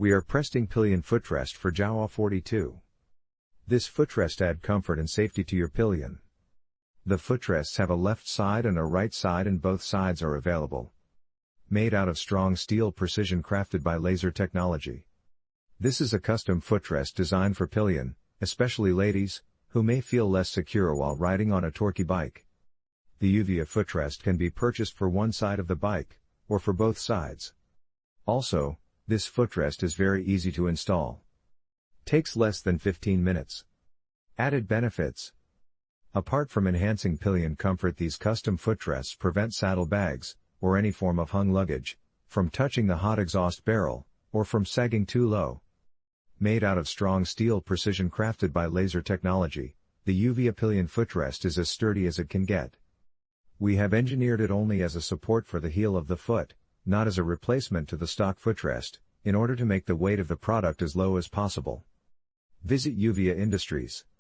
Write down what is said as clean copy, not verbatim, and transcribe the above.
We are presting Pillion Footrest for Jawa 42. This footrest adds comfort and safety to your pillion. The footrests have a left side and a right side and both sides are available. Made out of strong steel precision crafted by laser technology. This is a custom footrest designed for pillion, especially ladies, who may feel less secure while riding on a torquey bike. The LLUVIA footrest can be purchased for one side of the bike, or for both sides. Also, this footrest is very easy to install. Takes less than 15 minutes. Added benefits. Apart from enhancing pillion comfort, these custom footrests prevent saddlebags, or any form of hung luggage, from touching the hot exhaust barrel, or from sagging too low. Made out of strong steel precision crafted by laser technology, the LLUVIA Pillion Footrest is as sturdy as it can get. We have engineered it only as a support for the heel of the foot, not as a replacement to the stock footrest, in order to make the weight of the product as low as possible. Visit LLUVIA Industries.